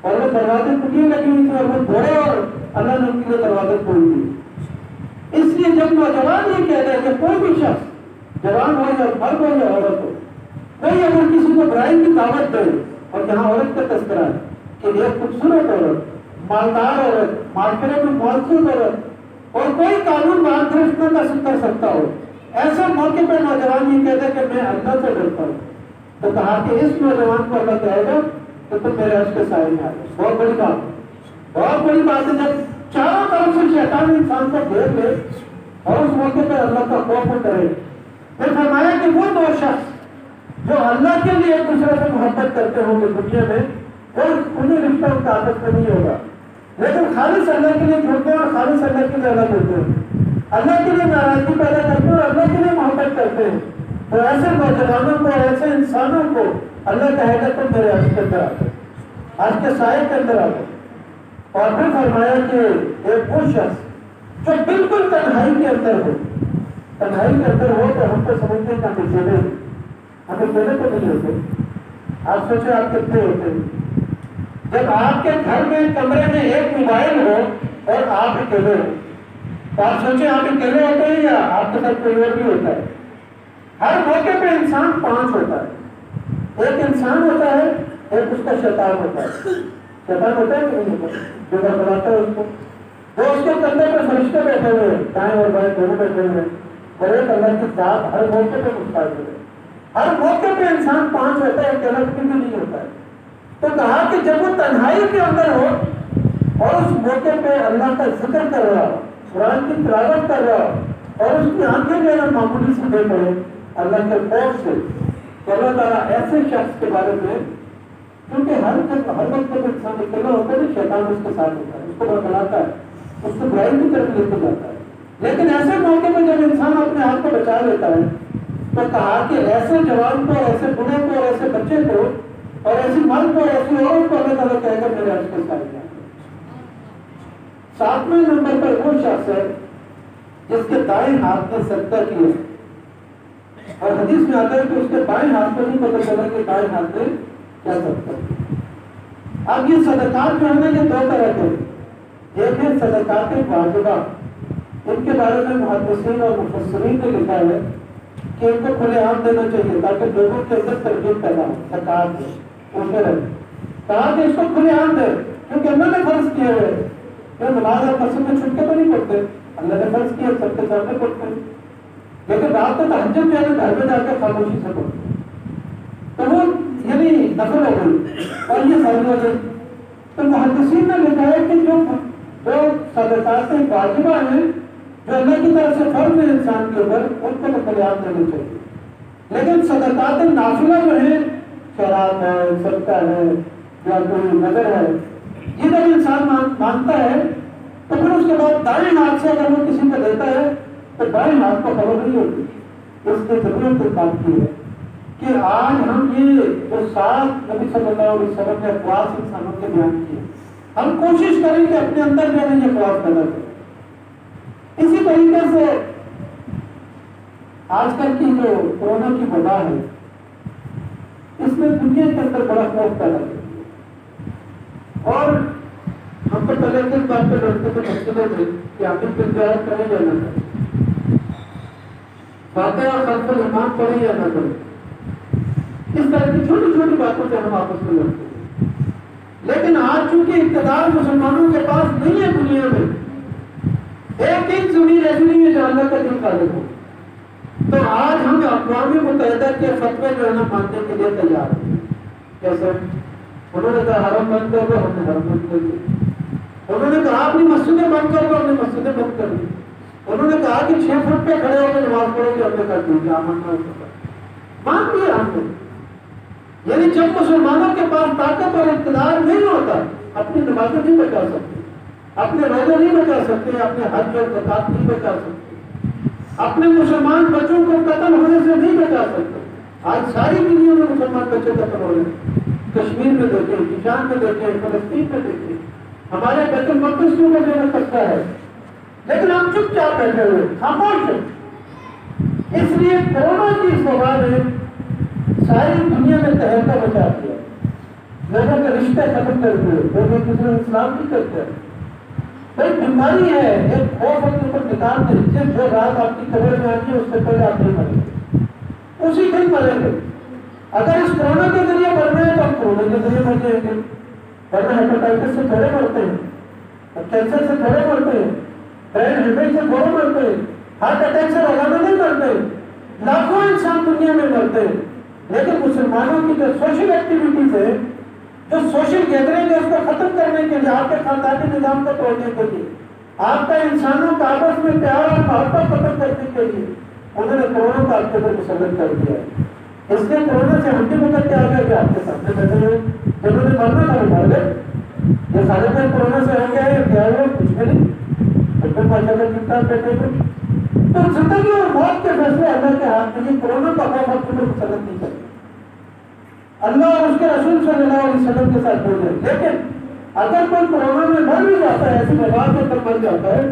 [SPEAKER 1] اور وہ دروازے کٹیاں لگی ہوئی تھی اور وہ بڑے, اور اللہ نے ان کے لیے دروازے کھول دیے. اس لیے جب نوجوان یہ کہتا ہے کہ کوئی بھی شخص جوان ہو یا مرد ہو یا عورت ہو, کوئی اگر کسی کو برائی کی دعوت دے, اور یہاں عورت کا تذکرہ ہے کہ ایک خوبصورت عورت, مالدار عورت, معاشرے میں معزز عورت, اور کوئی قانون برداشت نہ کر سکتا ہو, ایسے موقع پہ نوجوان یہ کہتا ہے کہ میں اللہ سے ڈرتا ہوں, تو کہا کہ اس نوجوان کو اللہ کہے گا تو تم میرے عرش کے سائے میں آ جاؤ. بہت بڑی بات ہے, بہت بڑی بات ہے. جب چاروں طرف سے شیطان انسان کو گھیر لے اور اس موقع پہ اللہ کا خوف کرے, پھر فرمایا کہ وہ دو شخص جو اللہ کے لیے ایک دوسرے سے محبت کرتے ہوں گے دنیا میں, اور انہیں رشتہ ان کا آپس میں نہیں ہوگا, لیکن خالص اللہ کے لیے جڑتے ہیں اور خالص اللہ کے لیے الگ ہوتے ہیں, اللہ کے لیے ناراضگی پیدا کرتے ہیں اور اللہ کے لیے محبت کرتے ہیں. تو ایسے نوجوانوں کو, ایسے انسانوں کو اللہ کہے گا تم میرے عرش کے اندر آ جاؤ, عرش کے سائے کے اندر آ جاؤ. اور پھر فرمایا کہ ایک وہ شخص جو بالکل تنہائی کے اندر ہو, تنہائی کے اندر ہو تو ہم تو سمجھتے ہیں کہ ہم اکیلے, ہم اکیلے تو نہیں ہوتے. آپ سوچیں آپ کتنے ہوتے ہیں. جب آپ کے گھر میں کمرے میں ایک موبائل ہو اور آپ اکیلے ہو, تو آپ سوچیں آپ اکیلے ہوتے ہیں یا آپ کے ساتھ کوئی اور بھی ہوتا ہے. ہر موقع پہ انسان 5 ہوتا ہے. ایک انسان ہوتا ہے, ایک اس کا شیطان ہوتا ہے. شیطان ہوتا ہے کہ نہیں ہوتا, جو بناتا ہے اس کو, وہ اس کے کندھے پہ فرشتے بیٹھے ہوئے ہیں, دائیں اور بائیں دونوں بیٹھے ہوئے ہیں, اور ایک اللہ کی ذات ہر موقع پہ مستعد ہے. ہر موقع پہ انسان 5 ہوتا ہے, اکیلا بھی نہیں ہوتا ہے. تو کہا کہ جب وہ تنہائی کے اندر ہو اور اس موقع پہ اللہ کا ذکر کر رہا ہو, قرآن کی تلاوت کر رہا ہو, اور اس کی آنکھیں جو ہے معمولی سے دیکھ رہے اللہ کے خوف سے, تو اللہ تعالیٰ ایسے شخص کے بارے میں, کیونکہ ہر وقت جب انسان اکیلا ہوتا ہے شیطان اس کے ساتھ ہوتا ہے, اس کو بہلاتا ہے, اس کو برائی کی طرف لے کے جاتا ہے. لیکن ایسے موقع پہ جب انسان اپنے آپ کو بچا لیتا ہے, تو کہا کہ ایسے جوان کو, ایسے بوڑھے کو, ایسے بچے کو, اور ایسی مرد کو, ایسی عورت کو اللہ تعالیٰ کہے گا میرے عرش کے سائے میں. 7ویں نمبر پر وہ شخص ہے جس کے دائیں ہاتھ نے صدقہ کیا, اور حدیث میں آتا ہے کہ اس کے بائیں ہاتھ کو نہیں پتہ چلا کہ دائیں ہاتھ نے کیا صدقہ کیا. اب یہ صدقات جو ہے نا یہ 2 طرح کے, ایک ہے صدقات واجبہ, ان کے بارے میں محدثین اور مفسرین نے لکھا ہے کہ ان کو کھلے عام دینا چاہیے تاکہ لوگوں کے اندر ترغیب پیدا ہو. زکات ہے, کہا کہ اس کو کھلے عام دے, کیونکہ اللہ نے فرض کیے ہوئے, نماز اور مسجد میں چھٹ کے تو نہیں پڑھتے, اللہ نے فرض کیا سب کے سامنے پڑھتے ہیں, لیکن رات کو تہجد جو ہے گھر میں جا کے خاموشی سے پڑھتے ہیں, تو وہ یعنی نفل ہو گئی اور یہ فرض ہو گئی. تو محدثین نے لکھا ہے کہ جو صدقات واجبہ ہیں جو اللہ کی طرف سے فرض ہے انسان کے اوپر, ان کو تو فریاد دینا چاہیے. لیکن صدقات نافلہ جو ہیں, خیرات ہے, صدقہ ہے, یا کوئی نظر ہے, یہ جب انسان مانتا ہے تو پھر اس کے بعد دائیں ہاتھ سے اگر وہ کسی کو دیتا ہے تو بائیں ہاتھ کو خبر نہیں ہوتی. اس کی ضرورت اس بات کی ہے کہ آج ہم یہ جو سات نبی صلی اللہ علیہ وسلم نے خواص انسانوں کے بیان کیے، ہم کوشش کریں کہ اپنے اندر جو ہے یہ خواص پیدا کریں. اسی طریقے سے آج کل کی جو کورونا کی وبا ہے، اس میں دنیا کے اندر بڑا خوف پیدا کرتی ہے. اور ہم تو پہلے کس بات پہ لڑتے تھے مسجدوں میں کہ آخر کی زیارت کریں یا نہ کریں، فاتحہ خلف الامام پڑھیں یا نہ کریں. اس طرح کی چھوٹی چھوٹی باتوں سے ہم آپس میں لڑتے ہیں. لیکن آج چونکہ اقتدار مسلمانوں کے پاس نہیں ہے دنیا میں، ایک ایک زمین ایسی نہیں ہے جو اللہ کا دل غالب ہو، تو آج ہم اقوام متحدہ کے فتوے جو ہے نا ماننے کے لیے تیار ہیں. جیسے انہوں نے کہا حرم بند کر دو، ہم نے حرم بند کر دیا. انہوں نے کہا اپنی مسجدیں بند کر دو، ہم نے مسجدیں بند کر دی. انہوں نے کہا کہ 6 فٹ پہ کھڑے ہو کے نماز پڑھو گے، ہم نے کر دی. کیا ماننا مان لیا ہم نے. یعنی جب مسلمانوں کے پاس طاقت اور اقتدار نہیں ہوتا، اپنی نمازیں نہیں بچا سکتے، اپنے روزے نہیں بچا سکتے، اپنے حج اور زکات نہیں بچا سکتے، اپنے مسلمان بچوں کو قتل ہونے سے نہیں بچا سکتے. آج ساری دنیا میں مسلمان بچے قتل ہو رہے ہیں. کشمیر میں دیکھیں، ایشان میں دیکھیں، فلسطین میں دیکھیں، ہمارے بیت المقدس کو جو ہے سکتا ہے، لیکن ہم چپ چاپ بیٹھے ہوئے خاموش ہیں. اس لیے کورونا کی اس وبا نے ساری دنیا میں تہلکہ مچا دیا. لوگوں کے رشتے ختم کر دیے، لوگ ایک دوسرے سے اسلام نہیں کرتے. ایک بیماری ہے، ایک خوف اپنے اوپر نکال دے. جس جو رات آپ کی قبر میں آتی ہے اس سے پہلے آپ نہیں مریں گے، اسی دن مریں گے. اگر اس کورونا کے ذریعے مرنا ہے تو ہم کورونا کے ذریعے مر جائیں گے. ورنہ ہیپاٹائٹس سے تھوڑے مرتے ہیں، کینسر سے تھوڑے مرتے ہیں، برین ہیمریج سے تھوڑے مرتے ہیں، ہارٹ اٹیک سے روزانہ نہیں مرتے. لاکھوں انسان دنیا میں مرتے ہیں. لیکن مسلمانوں کی جو سوشل ایکٹیویٹیز ہے، جو سوشل گیدرنگ ہے، اس کو ختم کرنے کے لیے، آپ کے خاندانی نظام کو توڑنے کے لیے، آپ کا انسانوں کا آپس میں پیار اور محبت ختم کرنے کے لیے انہوں نے کورونا کو آپ کے اندر مسلط کر دیا ہے. اس لیے کورونا سے ہم بھی مدد کے آگے کہ آپ کے سامنے بیٹھے ہوئے جنہوں نے مرنا تھا وہ مر گئے. یہ سارے میں کورونا سے ہو گیا ہے، کیا ہوا کچھ بھی نہیں. بیٹھے ہوئے تو زندگی اور موت کے فیصلے اللہ کے ہاتھ میں. یہ کورونا کا خوف آپ کو مسلط نہیں کرتا. اللہ اور اس کے رسول صلی اللہ علیہ وسلم کے ساتھ بولے. لیکن اگر کوئی کورونا میں مر بھی جاتا ہے، ایسی وبا کے اندر مر جاتا ہے،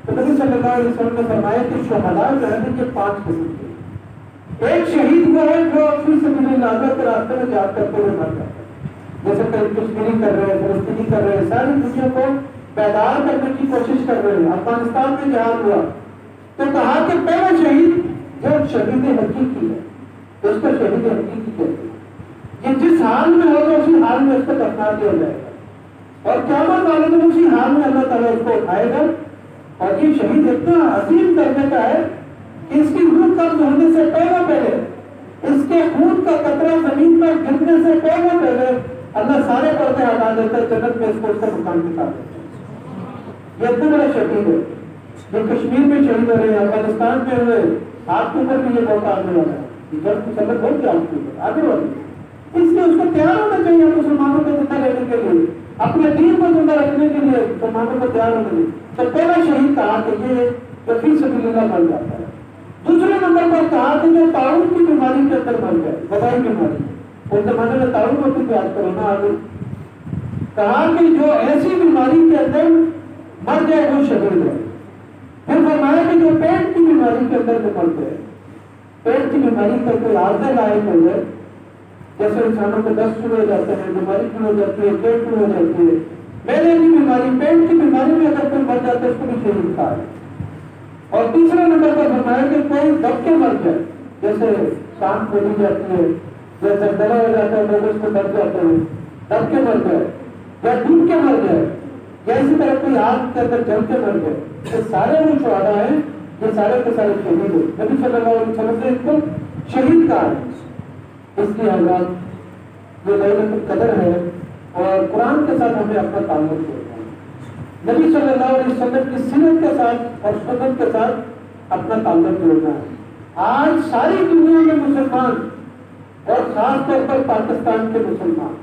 [SPEAKER 1] تو نبی صلی اللہ علیہ وسلم نے فرمایا کہ شہداء جو ہے کہ 5 قسم کے. ایک شہید وہ ہے جو فی سبیل اللہ کے راستے میں جہاد کرتے ہوئے مر جاتا ہے. جیسے کشمیری کر رہے ہیں، فلسطینی کر رہے ہیں، ساری دنیا کو بیدار کرنے کی کوشش کر رہے ہیں. افغانستان میں جہاد ہوا تو کہا کہ پہلا شہید جو شہید حقیقی ہے، اس کو شہید حقیقی کہتے ہیں. یہ جس حال میں ہوگا اسی حال میں اس کو دفنا دیا جائے گا، اور قیامت والے دن اسی حال میں اللہ تعالیٰ اس کو اٹھائے گا. اور یہ شہید اتنا عظیم درجے کا ہے کہ اس کی روح قبض ہونے سے پہلے اس کے خون کا قطرہ زمین پر گرنے سے پہلے اللہ سارے پردے ہٹا دیتا ہے، جنت میں اس کو اس کا مقام دکھا دیتا ہے. یہ اتنا بڑا شہید ہے. یہ کشمیر میں شہید ہو رہے ہیں، افغانستان میں ہوئے، آپ کے اوپر بھی یہ موقع آنے والا ہے. یہ جب کی سبق ہو گیا آپ کے اوپر آگے والی. اس لیے اس کو تیار ہونا چاہیے مسلمانوں کو زندہ رہنے کے لیے، اپنے دین کو زندہ رکھنے کے لیے مسلمانوں کو تیار ہونا چاہیے. تو پہلا شہید کہا کہ یہ فی سبیل اللہ مر جاتا ہے. دوسرے نمبر پر کہا کہ جو تعاون کی بیماری کے اندر مر جائے، وبائی بیماری، اس زمانے میں تعاون ہوتی تھی، آج کرونا آ گئی. کہا کہ جو ایسی بیماری کے اندر مر جائے وہ شہید ہے. پھر فرمایا کہ جو پیٹ کی بیماری کے اندر جو مر جائے، پیٹ کی بیماری کا کوئی عارضہ لاحق ہو جائے، جیسے انسانوں کو دست شروع ہو جاتے ہیں، بیماری شروع ہو جاتی ہے، پیٹ شروع ہو جاتی ہے، میلے کی بیماری، پیٹ کی بیماری میں اگر کوئی مر جاتا ہے اس کو بھی شہید کہا ہے. اور تیسرے نمبر پر فرمایا کہ کوئی دب کے مر جائے، جیسے سانس پھولی جاتی ہے، جیسے گلا ہو جاتا ہے، لوگ اس کو ڈر جاتے ہیں، دب کے مر جائے یا ڈوب کے مر جائے، یا اسی طرح کوئی آگ کے اندر جل کے مر جائے. یہ سارے وہ شہداء ہیں، یہ سارے کے سارے شہید ہیں. نبی صلی اللہ علیہ وسلم نے اس کو شہید کہا ہے. اس لیے حضرات یہ لیلۃ القدر ہے اور قرآن کے ساتھ ہمیں اپنا تعلق کرنا ہے. نبی صلی اللہ علیہ وسلم کی سیرت کے ساتھ اور سنت کے ساتھ اپنا تعلق جوڑنا ہے. آج ساری دنیا میں مسلمان اور خاص طور پر پاکستان کے مسلمان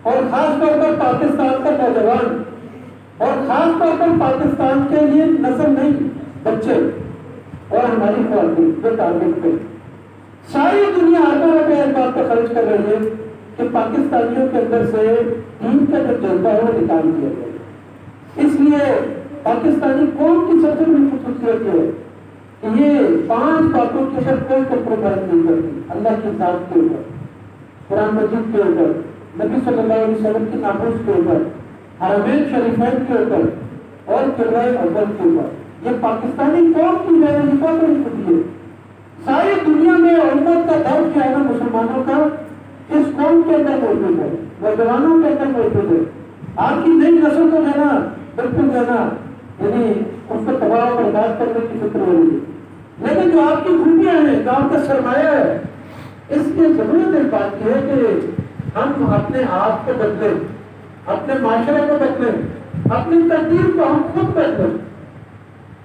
[SPEAKER 1] اور خاص طور پر پاکستان کا نوجوان اور خاص طور پر پاکستان کے لیے نسل نہیں بچے اور ہماری خواتین جو ٹارگیٹ پہ ساری دنیا اربوں روپے اس بات پر خرچ کر رہی ہے کہ پاکستانیوں کے اندر سے دین کا جو جذبہ ہے وہ نکال دیا جائے۔ اس لیے پاکستانی قوم کی سب سے بڑی خصوصیت ہے کہ یہ 5 باتوں کے اوپر کوئی کمپرومائز نہیں کرتی، اللہ کی ذات کے اوپر، قرآن مجید کے اوپر، نبی صلی اللہ علیہ وسلم کی ناموس کے اوپر، حرمین شریفین کے اوپر اور کردار اول کے اوپر۔ یہ پاکستانی قوم کی جو ہے بہت بڑی خوبی ہے۔ ساری دنیا میں امت کا درد جو ہے نا مسلمانوں کا اس قوم کے اندر موجود ہے، نوجوانوں کے اندر موجود ہے۔ آپ کی نئی نسل کو جو ہے نا بالکل جو ہے نا یعنی اس کو تباہ و برباد کرنے کی فکر ہو رہی ہے، لیکن جو آپ کی خوبیاں ہیں، جو آپ کا سرمایہ ہے، اس کی ضرورت اس بات کی ہے کہ ہم اپنے آپ کو بدلیں، اپنے معاشرے کو بدلیں، اپنی تقدیر کو ہم خود بدلیں۔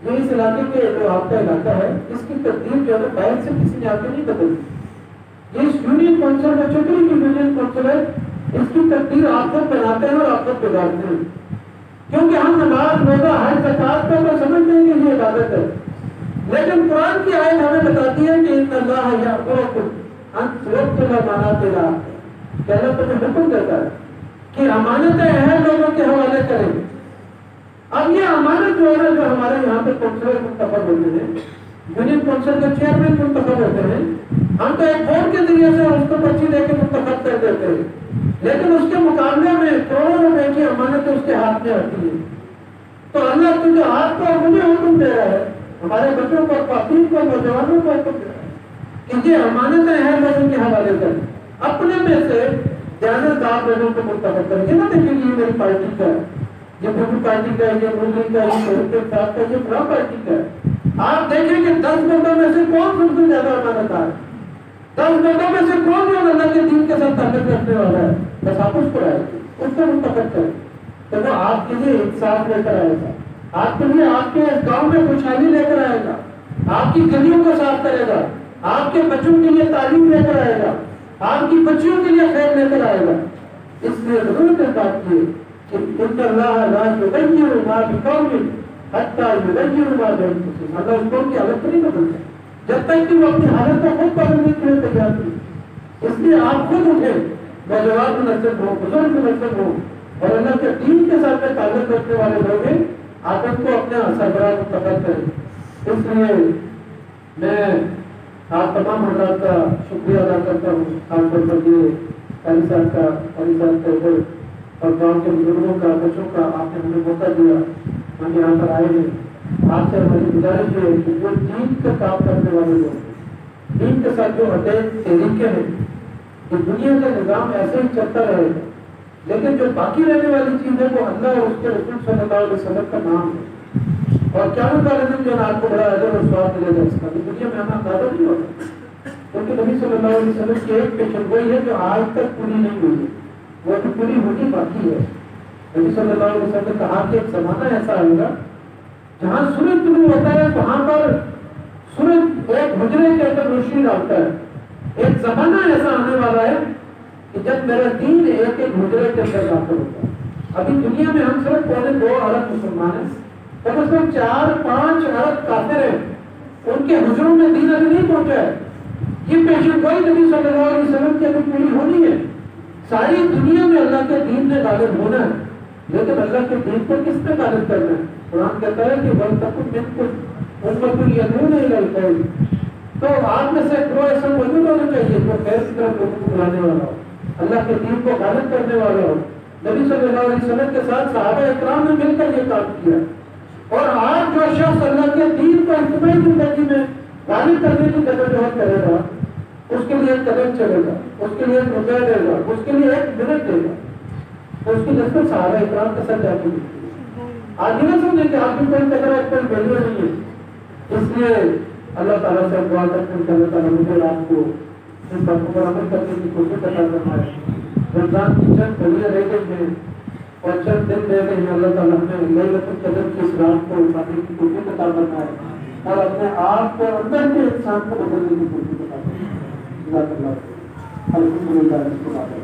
[SPEAKER 1] یہ اس علاقے کے جو آپ کا علاقہ ہے اس کی تقدیر جو ہے باہر سے کسی نے آ کے نہیں بدلتی۔ یہ یونین کونسل میں چکری کی یونین کونسل ہے، اس کی تقدیر آپ خود بناتے ہیں اور آپ خود بگاڑتے ہیں، کیونکہ ہم نماز روزہ حج زکات کو تو سمجھتے ہیں کہ یہ عبادت ہے، لیکن قرآن کی آیت ہمیں بتاتی ہے کہ ان اللہ یأمرکم ان تؤدوا الامانات الی اہلہا، کہ اللہ تمہیں حکم دیتا ہے کہ امانتیں اہل لوگوں کے حوالے کریں۔ اب یہ امانت جو ہے جو ہمارے یہاں پہ کونسلر منتخب ہوتے ہیں، یونین کونسل کے چیئرمین منتخب ہوتے ہیں، ہم تو ایک ووٹ کے ذریعے سے اس کو پرچی دے کے منتخب کر دیتے ہیں، لیکن اس کے مقابلے میں کروڑوں روپے کی امانت اس کے ہاتھ میں آتی ہے۔ تو اللہ تجھے ہاتھ کو مجھے حکم دے رہا ہے، ہمارے بچوں کو، خواتین کو، نوجوانوں کو حکم دے رہا ہے کہ یہ امانتیں ہیں لوگوں کے حوالے کریں، اپنے میں سے دیانتدار لوگوں کو منتخب کریں۔ یہ نہ دیکھیں یہ میری پارٹی کا ہے، یہ بھوپی پارٹی کا ہے، یہ مسلم کا ہے، یہ شہید کے ساتھ کا، یہ فلاں پارٹی کا ہے۔ آپ دیکھیں کہ 10 بندوں میں سے کون سب سے زیادہ امانتدار ہے، 10 بندوں میں سے کون جو اللہ کے دین کے ساتھ تعلق رکھنے والا ہے، بس آپ اس کو آئے اس کو منتخب کریں، تو وہ آپ کے لیے انصاف لے کر آئے گا، آپ کے لیے آپ کے گاؤں میں خوشحالی لے کر آئے گا، آپ کی گلیوں کو صاف کرے گا، آپ کے بچوں کے لیے تعلیم لے کر آئے گا، آپ کی بچیوں کے لیے خیر لے کر آئے گا۔ اس لیے ضرورت ہے بات کی کہ ان اللہ لا یغیر ما بقوم حتی یغیروا ما بانفسہم، اللہ اس قوم کی حالت نہیں بدلتا جب تک کہ وہ اپنی حالت کو خود بدلنے کے لیے تیار نہیں۔ اس لیے آپ خود اٹھیں، نوجوان منظم ہو، بزرگ منظم ہو، اور اللہ کے دین کے ساتھ تعلق رکھنے والے لوگ ہیں، آپ ان کو اپنے سربراہ منتخب کریں۔ اس لیے میں آپ تمام حضرات کا شکریہ ادا کرتا ہوں، خاص طور پر یہ قاری صاحب کا اور گاؤں کے بزرگوں کا، بچوں کا آپ نے ہمیں موقع دیا، ہم یہاں پر آئے ہیں۔ آپ سے ہماری گزارش ہے کہ جو دین کا کام کرنے والے لوگ، دین کے ساتھ جو تحریکیں ہیں، کہ دنیا کا نظام ایسے ہی چلتا رہے گا، لیکن جو باقی رہنے والی چیز ہے وہ اللہ اور اس کے رسول صلی اللہ علیہ وسلم کا نام ہے، اور قیامت والے دن جو آپ کو بڑا اجر اور ثواب ملے گا اس کا، دنیا میں ہمیں اندازہ نہیں ہوتا، کیونکہ نبی صلی اللہ علیہ وسلم کی ایک پیشن گوئی ہے جو آج تک پوری نہیں ہوئی ہے، وہ بھی پوری ہوتی باقی ہے۔ نبی صلی اللہ علیہ وسلم نے کہا کہ ایک زمانہ ایسا آئے گا جہاں سورج طلوع ہوتا ہے وہاں پر سورج ایک حجرے کے اندر روشنی ڈالتا ہے۔ ایک زمانہ ایسا آنے والا ہے کہ جب میرا دین ایک ایک حجرے کے اندر داخل ہوتا ہے۔ ابھی دنیا میں ہم صرف 2.25 ارب مسلمان ہیں، کم از کم 4-5 ارب کافر ہیں، ان کے حجروں میں دین ابھی نہیں پہنچا ہے۔ یہ پیشن گوئی نبی صلی اللہ علیہ وسلم کی ابھی پوری ہونی ہے۔ ساری دنیا میں اللہ کے دین نے غالب ہونا ہے، لیکن اللہ کے دین پر کس نے غالب کرنا ہے؟ قرآن کہتا ہے کہ وَلْتَكُن مِنْكُمْ أُمَّةٌ يَدْعُونَ إِلَى الْخَيْرِ، تو آپ میں سے کوئی ایسا موجود ہونا چاہیے جو خیر کی طرف لوگوں کو بلانے والا ہو، اللہ کے دین کو غالب کرنے والا ہو۔ نبی صلی اللہ علیہ وسلم کے ساتھ صحابہ اکرام نے مل کر یہ کام کیا، اور آج جو شخص اللہ کے دین کو اجتماعی زندگی میں غالب کرنے کی جدوجہد کرے گا، اس کے لیے ایک قدم چلے گا، اس کے لیے ایک روپیہ دے گا، اس کے لیے ایک منٹ دے گا، تو اس کی نسبت صحابہ اکرام کے ساتھ جاتی ہے۔ آج یہ سمجھے کہ آپ کی کوئی قدر ہے، کوئی ویلیو نہیں ہے۔ اس لیے اللہ تعالیٰ سے دعا کرتے ہیں کہ اللہ تعالیٰ مجھے آپ کو ان باتوں پر عمل کرنے کی کوشش عطا فرمائے۔ رمضان کی چند گھڑیاں رہ گئی ہیں اور چند دن رہ گئے ہیں، اللہ تعالیٰ ہمیں لیلۃ القدر کی اس رات کو پانے کی کوشش عطا فرمائے اور اپنے آپ کو اندر کے انسان کو بدلنے کی کوشش عطا فرمائے۔ جزاک اللہ خیر۔ الحمدللہ رب العالمین۔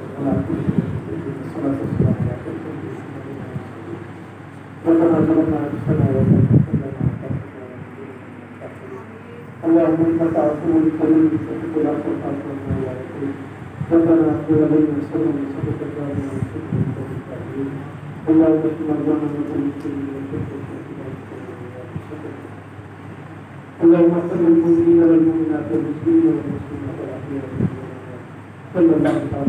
[SPEAKER 1] ربنا ظلمنا انفسنا وان لم تغفر لنا وترحمنا اللهم انك عفو كريم تحب العفو فاعف عنا يا رب. ربنا اغفر علينا وسلم وصدق الظالمين وشكر القوم الكافرين. اللهم اشف مرضانا من المسلمين وشكر اللهم اغفر للمؤمنين والمؤمنات والمسلمين والمسلمات والاحياء. صلى الله تعالى